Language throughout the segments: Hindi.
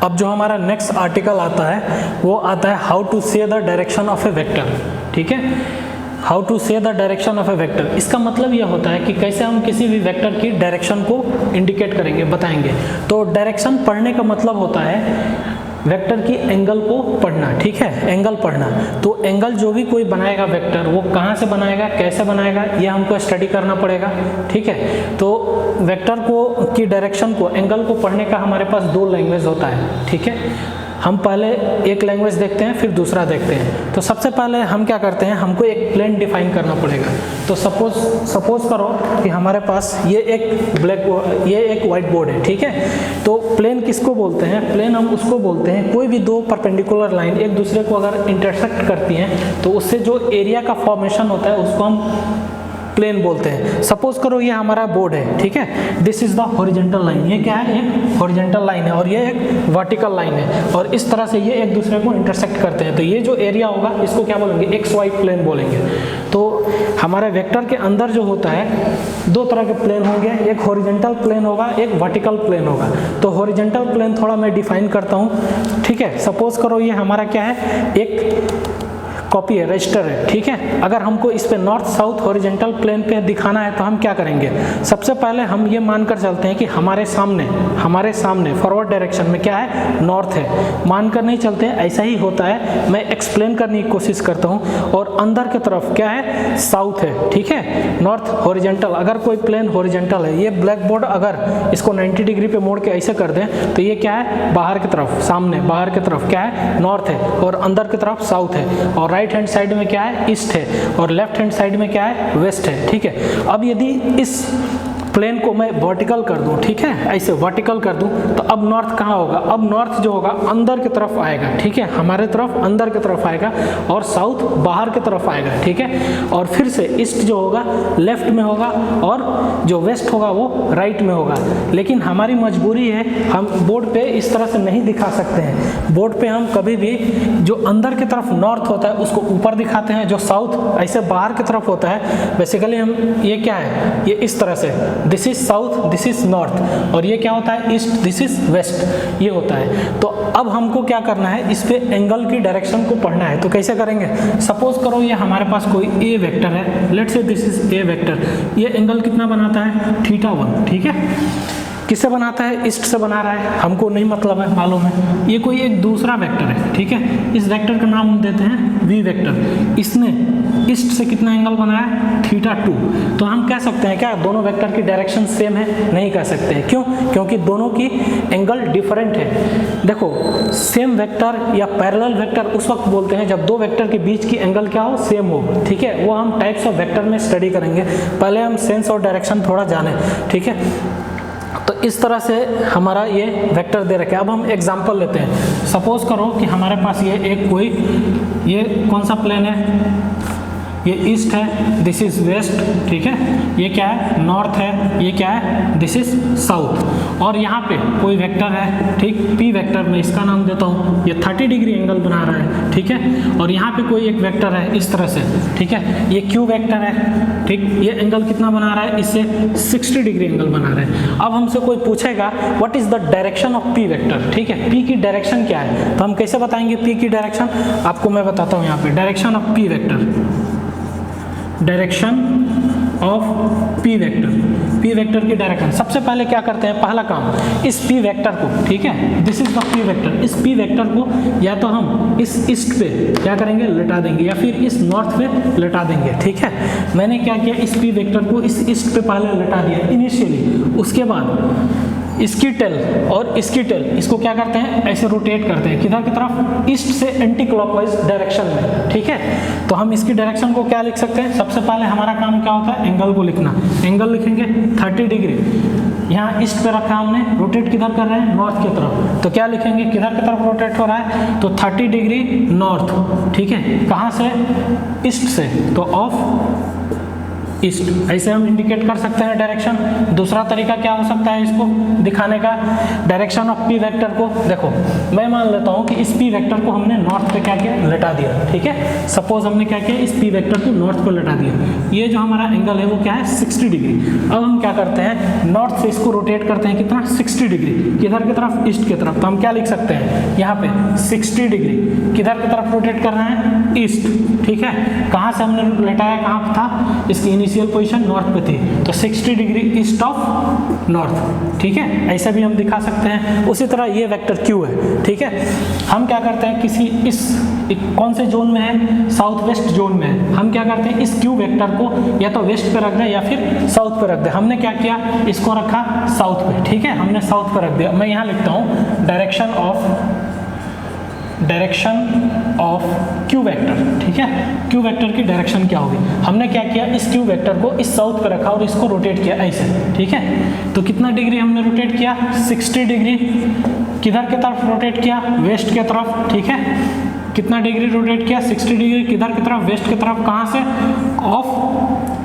अब जो हमारा नेक्स्ट आर्टिकल आता है वो आता है हाउ टू से the direction of A vector. ठीक है, हाउ टू से the direction of A vector, इसका मतलब यह होता है कि कैसे हम किसी भी वेक्टर की डायरेक्शन को इंडिकेट करेंगे, बताएंगे। तो डायरेक्शन पढ़ने का मतलब होता है वेक्टर की एंगल को पढ़ना। ठीक है, एंगल पढ़ना। तो एंगल जो भी कोई बनाएगा वेक्टर, वो कहाँ से बनाएगा, कैसे बनाएगा, ये हमको स्टडी करना पड़ेगा। ठीक है, तो वेक्टर को की डायरेक्शन को, एंगल को पढ़ने का हमारे पास दो लैंग्वेज होता है। ठीक है, हम पहले एक लैंग्वेज देखते हैं, फिर दूसरा देखते हैं। तो सबसे पहले हम क्या करते हैं, हमको एक प्लेन डिफाइन करना पड़ेगा। तो सपोज करो कि हमारे पास ये एक वाइट बोर्ड है। ठीक है, तो प्लेन किसको बोलते हैं, प्लेन हम उसको बोलते हैं कोई भी दो परपेंडिकुलर लाइन एक दूसरे को अगर इंटरसेक्ट करती हैं तो उससे जो एरिया का फॉर्मेशन होता है उसको हम प्लेन बोलते हैं। सपोज करो ये हमारा बोर्ड है। ठीक है, this is the horizontal line, ये क्या है, एक हॉरिजॉन्टल लाइन है, और ये एक वर्टिकल लाइन है, और इस तरह से ये एक दूसरे को इंटरसेक्ट करते हैं। तो ये जो एरिया होगा इसको क्या बोलेंगे, एक्स वाई प्लेन बोलेंगे। तो हमारे वेक्टर के अंदर जो होता है दो तरह के प्लेन होंगे, एक हॉरिजॉन्टल प्लेन होगा, एक वर्टिकल प्लेन होगा। तो हॉरिजॉन्टल प्लेन थोड़ा मैं डिफाइन करता हूँ। ठीक है, सपोज करो ये हमारा क्या है, एक कॉपी है, रजिस्टर है। ठीक है, अगर हमको इस पे नॉर्थ साउथ हॉरिजॉन्टल प्लेन पे दिखाना है तो हम क्या करेंगे, सबसे पहले हम ये मानकर चलते हैं कि हमारे सामने फॉरवर्ड डायरेक्शन में क्या है, नॉर्थ है। मानकर नहीं चलते हैं, ऐसा ही होता है, मैं एक्सप्लेन करने की कोशिश करता हूँ। और अंदर की तरफ क्या है, साउथ है। ठीक है, नॉर्थ हॉरिजॉन्टल, अगर कोई प्लेन हॉरिजॉन्टल है, ये ब्लैक बोर्ड अगर इसको 90 डिग्री पे मोड़ के ऐसे कर दें तो ये क्या है, बाहर की तरफ, सामने बाहर की तरफ क्या है, नॉर्थ है, और अंदर की तरफ साउथ है। और राइट हैंड साइड में क्या है, ईस्ट है, और लेफ्ट हैंड साइड में क्या है, वेस्ट है। ठीक है, अब यदि इस प्लेन को मैं वर्टिकल कर दूं, ठीक है, ऐसे वर्टिकल कर दूं, तो अब नॉर्थ कहाँ होगा, अब नॉर्थ जो होगा अंदर की तरफ आएगा। ठीक है, हमारे तरफ अंदर की तरफ आएगा, और साउथ बाहर की तरफ आएगा। ठीक है, और फिर से ईस्ट जो होगा लेफ्ट में होगा, और जो वेस्ट होगा वो राइट में होगा। लेकिन हमारी मजबूरी है, हम बोर्ड पे इस तरह से नहीं दिखा सकते हैं। बोर्ड पे हम कभी भी जो अंदर की तरफ नॉर्थ होता है उसको ऊपर दिखाते हैं, जो साउथ ऐसे बाहर की तरफ होता है बेसिकली हम, ये क्या है, ये इस तरह से, this is south, this is north, और ये क्या होता है, ईस्ट, दिस इज वेस्ट, ये होता है। तो अब हमको क्या करना है, इस पे एंगल की डायरेक्शन को पढ़ना है। तो कैसे करेंगे, सपोज करो ये हमारे पास कोई ए वेक्टर है, let's say this is a vector, ये एंगल कितना बनाता है, θ1। ठीक है, किससे बनाता है, ईस्ट से बना रहा है, हमको नहीं मतलब है, मालूम है। ये कोई एक दूसरा वेक्टर है। ठीक है, इस वेक्टर का नाम हम देते हैं वी वेक्टर, इसने ईस्ट से कितना एंगल बनाया, θ2। तो हम कह सकते हैं क्या दोनों वेक्टर की डायरेक्शन सेम है, नहीं कह सकते हैं। क्यों, क्योंकि दोनों की एंगल डिफरेंट है। देखो, सेम वेक्टर या पैरेलल वेक्टर उस वक्त बोलते हैं जब दो वेक्टर के बीच की एंगल क्या हो, सेम हो। ठीक है, वो हम टाइप्स ऑफ वेक्टर में स्टडी करेंगे, पहले हम सेंस और डायरेक्शन थोड़ा जाने। ठीक है, तो इस तरह से हमारा ये वेक्टर दे रखे। अब हम एग्जांपल लेते हैं। सपोज करो कि हमारे पास ये एक कोई, ये कौन सा प्लेन है, ये ईस्ट है, दिस इज वेस्ट। ठीक है, ये क्या है, नॉर्थ है, ये क्या है, दिस इज साउथ। और यहाँ पे कोई वेक्टर है, ठीक, पी वेक्टर, मैं इसका नाम देता हूँ, ये 30 डिग्री एंगल बना रहा है। ठीक है, और यहाँ पे कोई एक वेक्टर है इस तरह से। ठीक है, ये क्यू वेक्टर है। ठीक, ये एंगल कितना बना रहा है, इससे 60 डिग्री एंगल बना रहा है। अब हमसे कोई पूछेगा what is the direction of P vector. ठीक है, पी की डायरेक्शन क्या है, तो हम कैसे बताएंगे पी की डायरेक्शन, आपको मैं बताता हूँ यहाँ पे, direction of P vector, direction of P vector की डायरेक्शन। सबसे पहले क्या करते हैं, पहला काम, इस पी वेक्टर को, ठीक है, this is the P vector, इस पी वेक्टर को या तो हम इस ईस्ट पे क्या करेंगे, लिटा देंगे, या फिर इस नॉर्थ पे लिटा देंगे। ठीक है, मैंने क्या किया, इस पी वेक्टर को इस ईस्ट पे पहले लिटा दिया इनिशियली, उसके बाद इसकी टेल और इसकी टेल, इसको क्या करते हैं, ऐसे रोटेट करते हैं, किधर की तरफ, ईस्ट से एंटी क्लॉकवाइज डायरेक्शन में। ठीक है, तो हम इसकी डायरेक्शन को क्या लिख सकते हैं, सबसे पहले हमारा काम क्या होता है, एंगल को लिखना। एंगल लिखेंगे 30 डिग्री, यहाँ ईस्ट पे रखा हमने, रोटेट किधर कर रहे हैं, नॉर्थ की तरफ, तो क्या लिखेंगे, किधर की तरफ रोटेट हो रहा है, तो 30 डिग्री नॉर्थ। ठीक है, कहाँ से, ईस्ट से, तो ऑफ ईस्ट। ऐसे हम इंडिकेट कर सकते हैं डायरेक्शन। दूसरा तरीका क्या हो सकता है इसको दिखाने का, डायरेक्शन ऑफ पी वेक्टर को। देखो मैं मान लेता हूँ कि इस पी वेक्टर को हमने नॉर्थ पे क्या किया, लटा दिया, ठीक है। सपोज हमने क्या किया, इस पी वेक्टर को नॉर्थ पे लटा दिया। ये जो हमारा एंगल है वो क्या है, 60 डिग्री। अब हम क्या करते हैं, नॉर्थ से इसको रोटेट करते हैं कितना, 60 डिग्री। किधर की तरफ, ईस्ट की तरफ। तो हम क्या लिख सकते हैं यहाँ पे 60 डिग्री किधर की तरफ रोटेट कर रहे हैं, ईस्ट, ठीक है। कहाँ से हमने लटाया, कहाँ पे था, इसकी इनिशियल पोजीशन नॉर्थ पे थी, तो 60 डिग्री ईस्ट ऑफ नॉर्थ, ठीक है। ऐसा भी हम दिखा सकते हैं। उसी तरह ये वेक्टर क्यू है, ठीक है। हम क्या करते हैं, किसी इस कौन से जोन में है, साउथ वेस्ट जोन में है। हम क्या करते हैं, इस क्यू वेक्टर को या तो वेस्ट पे रख दें या फिर साउथ पे रख दें। हमने क्या किया, इसको रखा साउथ पे, ठीक है। हमने साउथ पे रख दिया। मैं यहाँ लिखता हूँ डायरेक्शन ऑफ क्यू वेक्टर, ठीक है। क्यू वेक्टर की डायरेक्शन क्या होगी, हमने क्या किया, इस क्यू वेक्टर को इस साउथ पे रखा और इसको रोटेट किया ऐसे, ठीक है। तो कितना डिग्री हमने रोटेट किया, 60 डिग्री। किधर की तरफ रोटेट किया, वेस्ट की तरफ, ठीक है। कितना डिग्री रोटेट किया, 60 डिग्री। किधर की तरफ, वेस्ट की तरफ। कहाँ से, ऑफ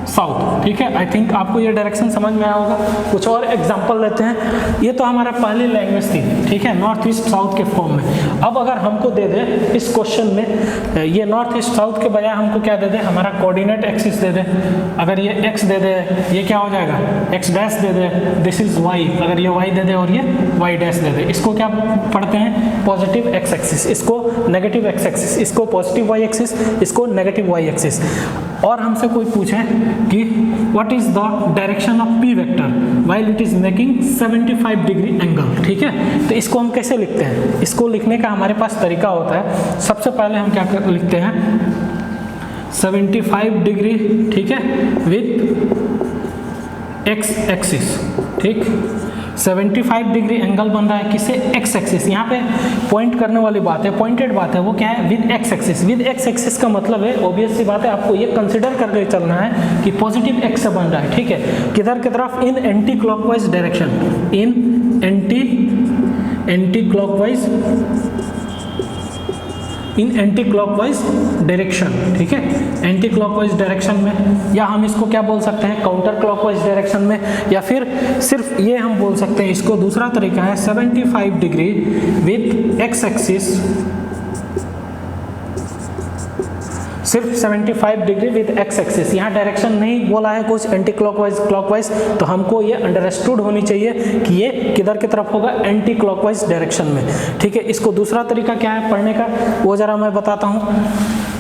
साउथ, ठीक है। आई थिंक आपको ये डायरेक्शन समझ में आया होगा। कुछ और एग्जांपल लेते हैं। ये तो हमारा पहली लैंग्वेज थी, ठीक है, नॉर्थ ईस्ट साउथ के फॉर्म में। अब अगर हमको दे दे इस क्वेश्चन में ये नॉर्थ ईस्ट साउथ के बजाय हमको क्या दे दे, हमारा कोऑर्डिनेट एक्सिस दे दे। अगर ये एक्स दे दे, ये क्या हो जाएगा, एक्स डैश दे दे, दिस इज वाई। अगर ये वाई दे दे और ये वाई डैश दे दे, इसको क्या पढ़ते हैं, पॉजिटिव एक्स एक्सिस, इसको नेगेटिव एक्स एक्सिस, इसको पॉजिटिव वाई एक्सिस, इसको नेगेटिव वाई एक्सिस। और हमसे कोई पूछे कि what is the direction of P vector while it is making 75 degree angle, ठीक है। तो इसको हम कैसे लिखते हैं, इसको लिखने का हमारे पास तरीका होता है। सबसे पहले हम क्या लिखते हैं, 75 डिग्री, ठीक है, विथ एक्स एक्सिस, ठीक। 75 डिग्री एंगल बन रहा है किससे, एक्स एक्सिस। यहाँ पे पॉइंट करने वाली बात है, पॉइंटेड बात है, वो क्या है, with x axis. With x axis का मतलब है, ऑब्वियस सी बात है, आपको ये कंसिडर करके चलना है कि पॉजिटिव एक्स से बन रहा है, ठीक है। किधर की तरफ, इन एंटी क्लॉकवाइज डायरेक्शन, इन एंटी क्लॉकवाइज, इन एंटी क्लॉकवाइज डायरेक्शन, ठीक है, एंटी क्लॉकवाइज डायरेक्शन में। या हम इसको क्या बोल सकते हैं, काउंटर क्लॉकवाइज डायरेक्शन में। या फिर सिर्फ ये हम बोल सकते हैं, इसको दूसरा तरीका है 75 डिग्री विथ एक्स एक्सिस, सिर्फ 75 डिग्री विद एक्स एक्सिस। यहाँ डायरेक्शन नहीं बोला है कुछ एंटी क्लॉकवाइज क्लॉकवाइज, तो हमको ये अंडरस्टूड होनी चाहिए कि ये किधर की तरफ होगा, एंटी क्लॉकवाइज डायरेक्शन में, ठीक है। इसको दूसरा तरीका क्या है पढ़ने का, वो जरा मैं बताता हूँ।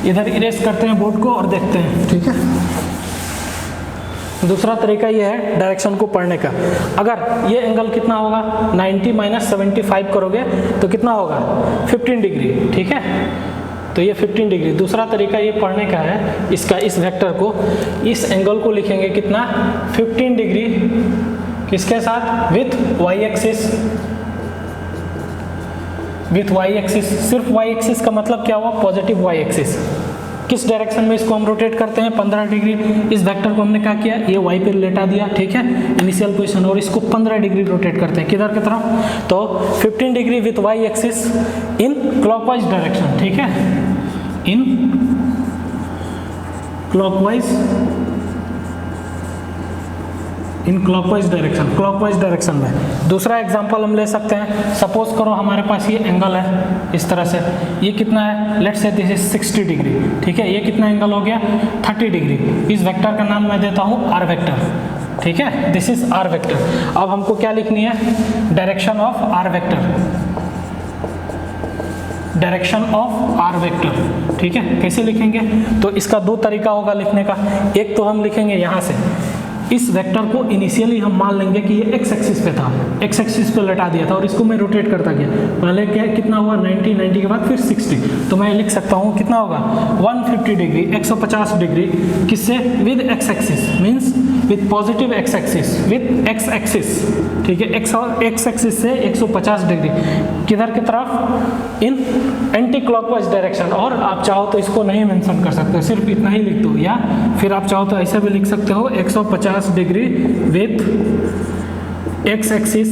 इधर इरेज करते हैं बोर्ड को और देखते हैं, ठीक है। दूसरा तरीका ये है डायरेक्शन को पढ़ने का। अगर ये एंगल कितना होगा, 90 माइनस 75 करोगे तो कितना होगा, 15 डिग्री, ठीक है। तो ये 15 डिग्री। दूसरा तरीका ये पढ़ने का है, इसका इस वेक्टर को, इस एंगल को लिखेंगे कितना, 15 डिग्री, किसके साथ, with y axis, with y axis. सिर्फ वाई एक्सिस का मतलब क्या हुआ, पॉजिटिव वाई एक्सिस। किस डायरेक्शन में इसको हम रोटेट करते हैं, 15 डिग्री। इस वेक्टर को हमने क्या किया, ये वाई पे लेटा दिया, ठीक है, इनिशियल पोजीशन, और इसको 15 डिग्री रोटेट करते हैं किधर की तरफ, तो 15 degree with y axis in clockwise direction, ठीक है, इन क्लॉकवाइज डायरेक्शन में। दूसरा एग्जांपल हम ले सकते हैं। सपोज करो हमारे पास ये एंगल है इस तरह से, ये कितना है, let's say this is 60 degree, ठीक है। ये कितना एंगल हो गया, 30 डिग्री। इस वेक्टर का नाम मैं देता हूँ आर वेक्टर, ठीक है, दिस इज आर वेक्टर। अब हमको क्या लिखनी है, direction of r vector, direction of r vector, ठीक है। कैसे लिखेंगे, तो इसका दो तरीका होगा लिखने का। एक तो हम लिखेंगे यहाँ से, इस वेक्टर को इनिशियली हम मान लेंगे कि ये एक्स एक्सिस पे था, एक्स एक्सिस पे लटा दिया था और इसको मैं रोटेट करता गया। पहले क्या कितना हुआ 90, 90 के बाद फिर 60, तो मैं लिख सकता हूँ कितना होगा 150 डिग्री, 150 डिग्री, किससे, with x axis, means with positive x axis, with x axis, ठीक है, एक्स और एक्स एक्सिस से 150 डिग्री किधर की तरफ, इन एंटी क्लॉकवाइज डायरेक्शन। और आप चाहो तो इसको नहीं मेंशन कर सकते, सिर्फ इतना ही लिख दो, या फिर आप चाहो तो ऐसा भी लिख सकते हो 150 डिग्री विथ एक्स एक्सिस